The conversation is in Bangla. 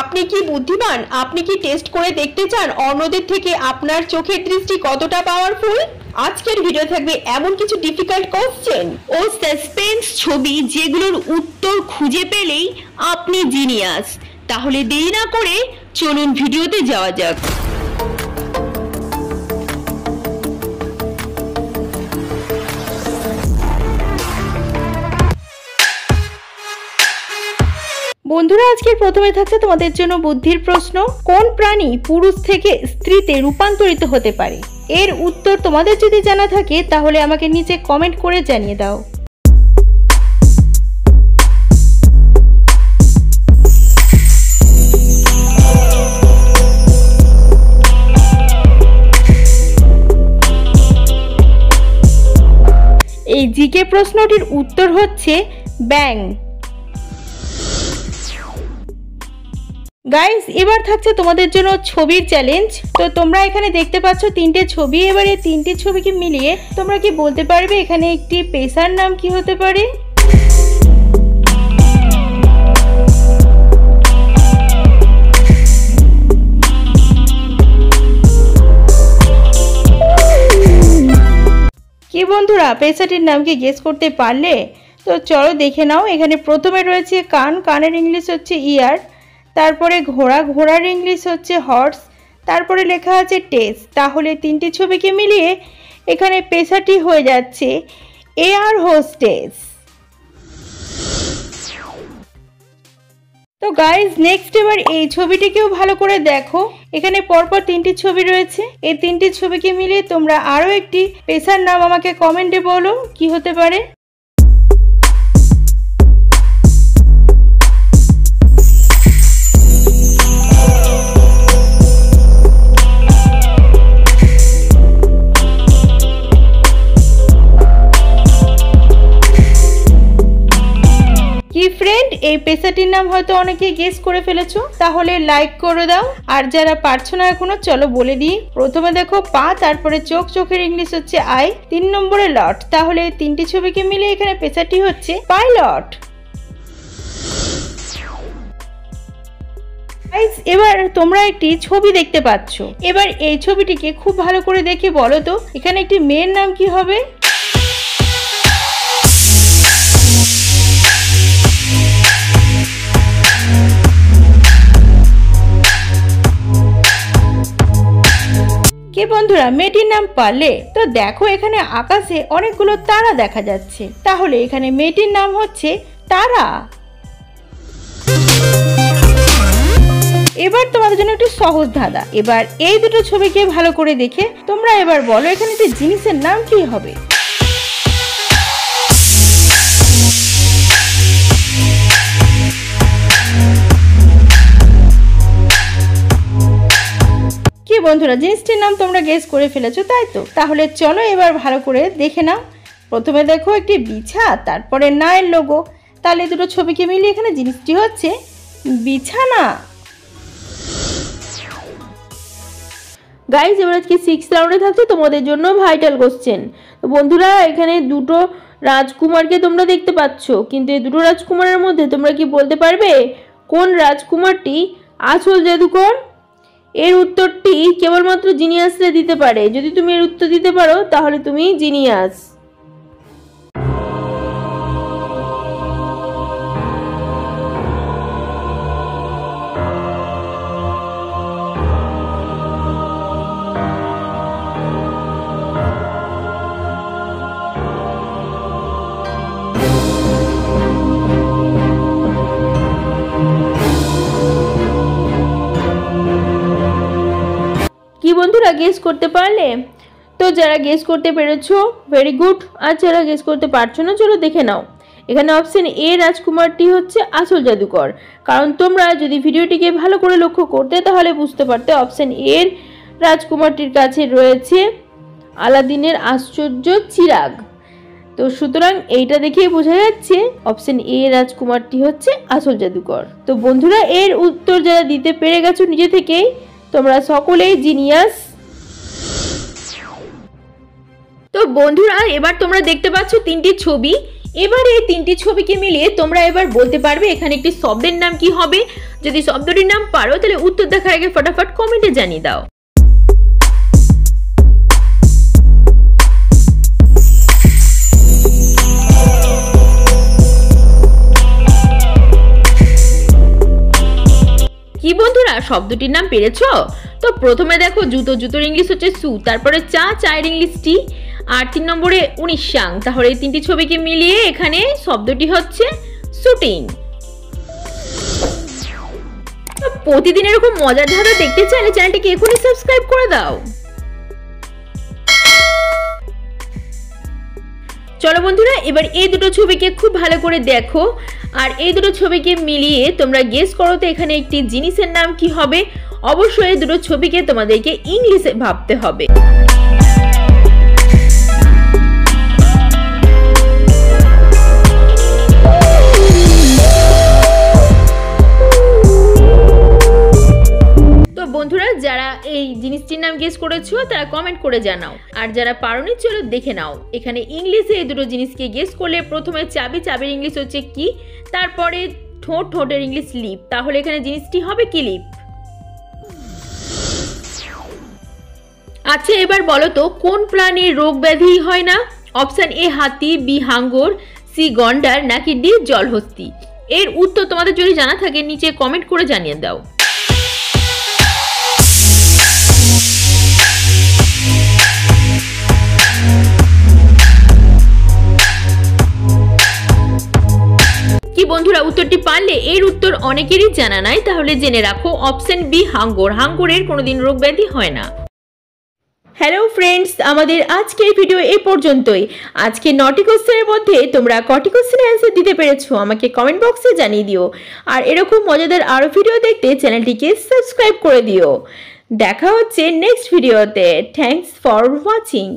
আপনি কি বুদ্ধিমান? আপনি কি টেস্ট করে দেখতে চান অন্যদের থেকে আপনার চোখের দৃষ্টি কতটা পাওয়ারফুল? আজকের ভিডিও থাকবে এমন কিছু ডিফিকাল্ট কোশ্চেন ও সাসপেন্স ছবি যেগুলোর উত্তর খুঁজে পেলেই আপনি জিনিয়াস। তাহলে দেরি না করে চলুন ভিডিওতে যাওয়া যাক। বন্ধুরা, আজকের প্রথমে থাকছে তোমাদের জন্য বুদ্ধির প্রশ্ন। কোন প্রাণী পুরুষ থেকে স্ত্রীতে রূপান্তরিত হতে পারে? এর উত্তর তোমাদের যদি জানা থাকে তাহলে আমাকে নিচে কমেন্ট করে জানিয়ে দাও। এই জিকে প্রশ্নটির উত্তর হচ্ছে ব্যাং। গাইস, এবার থাকছে তোমাদের জন্য ছবির চ্যালেঞ্জ। তো তোমরা এখানে দেখতে পাচ্ছ তিনটে ছবি। এবার এই তিনটে ছবিকে মিলিয়ে তোমরা কি বলতে পারবে এখানে একটি পেশার নাম কি হতে পারে? কি বন্ধুরা, পেশাটির নাম কি গেস করতে পারলে? তো চলো দেখে নাও। এখানে প্রথমে রয়েছে কান, কানের ইংলিশ হচ্ছে ইয়ার। তারপরে ঘোড়া, ঘোড়ার ইংলিশ হচ্ছে হর্স। তারপরে লেখা আছে টেস। তাহলে তিনটি ছবিকে মিলিয়ে এখানে পেশাটি হয়ে যাচ্ছে এয়ার হোস্টেস। তো গাইজ, নেক্সট এবার এই ছবিটিকেও ভালো করে দেখো। এখানে পরপর তিনটি ছবি রয়েছে। এই তিনটি ছবিকে মিলিয়ে তোমরা আরো একটি পেশার নাম আমাকে কমেন্টে বলো কি হতে পারে। কি ফ্রেন্ড, এই পেশাটির নাম হয়তো অনেকে গেস করে ফেলেছো, তাহলে লাইক করে দাও। আর যারা পারছো না এখনো, চলো বলে দিই। প্রথমে দেখো পা, তারপরে চোখ, চোখের ইংলিশ হচ্ছে আই, 3 নম্বরে লট। তাহলে এই তিনটি ছবিকে মিলে এখানে পেশাটি হচ্ছে পাইলট। এবার তোমরা একটি ছবি দেখতে পাচ্ছ। এবার এই ছবিটিকে খুব ভালো করে দেখে বলো তো এখানে একটি মেয়ের নাম কি হবে? কি বন্ধুরা, মেয়েটির নাম পারলে? তো দেখো এখানে আকাশে অনেকগুলো তারা দেখা যাচ্ছে। তাহলে এখানে মেয়েটির নাম হচ্ছে তারা। এবার তোমাদের জন্য একটু সহজ ধাঁধা। এবার এই দুটো ছবিকে ভালো করে দেখে তোমরা এবার বলো এখানে যে জিনিসের নাম কি হবে? বন্ধুরা, জিনিসটির নাম তোমরা গেস করে ফেলেছো, তাই তো? তাহলে চলো এবার ভালো করে দেখে নাও। প্রথমে দেখো একটি বিছা, তারপরে নায়ের লোগো। তাহলে দুটো ছবিকে মিলিয়ে এখানে জিনিসটি হচ্ছে বিছানা। গাইজ, এবার আজকে 6th রাউন্ডে থাকছে তোমাদের জন্য ভাইটাল কোশ্চেন। তো বন্ধুরা, এখানে দুটো রাজকুমারকে তোমরা দেখতে পাচ্ছ, কিন্তু এই দুটো রাজকুমারের মধ্যে তোমরা কি বলতে পারবে কোন রাজকুমারটি আসল জাদুকর? এর উত্তরটি কেবলমাত্র জিনিয়াসরা দিতে পারে। যদি তুমি এর উত্তর দিতে পারো তাহলে তুমি জিনিয়াস। কি বন্ধুরা, গেস করতে পারলে? তো যারা গেস করতে পেরেছো ভেরি গুড। আর যারা গেস করতে পারছো না, চলো দেখে নাও। এখানে অপশন এ রাজকুমারটি হচ্ছে আসল জাদুকর। কারণ তোমরা যদি ভিডিওটিকে ভালো করে লক্ষ্য করতে তাহলে বুঝতে পারতে অপশন এর রাজকুমারটির কাছে রয়েছে আলাদিনের আশ্চর্য চিরাগ। তো সুতরাং এইটা দেখেই বোঝা যাচ্ছে অপশন এ রাজকুমারটি হচ্ছে আসল জাদুকর। তো বন্ধুরা, এর উত্তর যারা দিতে পেরে গেছো নিজে থেকেই, তোমরা সকলেই জিনিয়াস। তো বন্ধুরা, এবার তোমরা দেখতে পাচ্ছ তিনটি ছবি। এবার এই তিনটি ছবিকে মিলিয়ে তোমরা এবার বলতে পারবে এখানে একটি শব্দের নাম কি হবে। যদি শব্দটির নাম পারো তাহলে উত্তর দেখার আগে ফটাফট কমেন্টে জানিয়ে দাও। কি বন্ধুরা শব্দটির নাম পেরেছো? তো প্রথমে দেখো জুতো, জুতোর ইংলিশ হচ্ছে শু, তারপরে চা, চায়ের ইংলিশ টি, আর 3 নম্বরে 19 সাং। তাহলে এই তিনটি ছবিকে মিলিয়ে এখানে শব্দটি হচ্ছে শুটিং। প্রতিদিন এরকম মজার ধাঁধা দেখতে চাইলে চ্যানেলটিকে এখনই সাবস্ক্রাইব করে দাও। চলো বন্ধুরা এবার এই দুটো ছবিকে খুব ভালো করে দেখো, আর এই দুটো ছবিকে মিলিয়ে তোমরা গেস করো তো এখানে একটি জিনিসের নাম কি হবে। অবশ্যই এই দুটো ছবিকে তোমাদেরকে ইংলিশে ভাবতে হবে। বন্ধুরা যারা এই জিনিসটির নাম গেস করেছো তারা কমেন্ট করে জানাও, আর যারা পারোনি চলো দেখে নাও। এখানে ইংলিশে এই দুটো জিনিসকে গেস করলে প্রথমে চাবি, চাবির ইংলিশ হচ্ছে কি, তারপরে ঠোঁট, ঠোঁটের ইংলিশ লিপ। তাহলে এখানে জিনিসটি হবে কি লিপ। আচ্ছা এবার বলো তো কোন প্রাণীর রোগ ব্যাধি হয় না? অপশন এ হাতি, বি হাঙ্গর, সি গন্ডার, নাকি ডি জলহস্তি। এর উত্তর তোমাদের যদি জানা থাকে নিচে কমেন্ট করে জানিয়ে দাও। বন্ধুরা উত্তরটি পারলে, এর উত্তর অনেকেরই জানা নাই, তাহলে জেনে রাখো অপশন বি হাঙ্গর। হাঙ্গরের কোনোদিন রোগ ব্যাধি হয় না। হ্যালো ফ্রেন্ডস, আমাদের আজকের ভিডিও এই পর্যন্তই। আজকে 9টি কোশ্চেনের মধ্যে তোমরা কটি কোশ্চেনের অ্যান্সার দিতে পেরেছো আমাকে কমেন্ট বক্সে জানিয়ে দিও। আর এরকম মজাদার আরও ভিডিও দেখতে চ্যানেলটিকে সাবস্ক্রাইব করে দিও। দেখা হচ্ছে নেক্সট ভিডিওতে। Thanks for watching.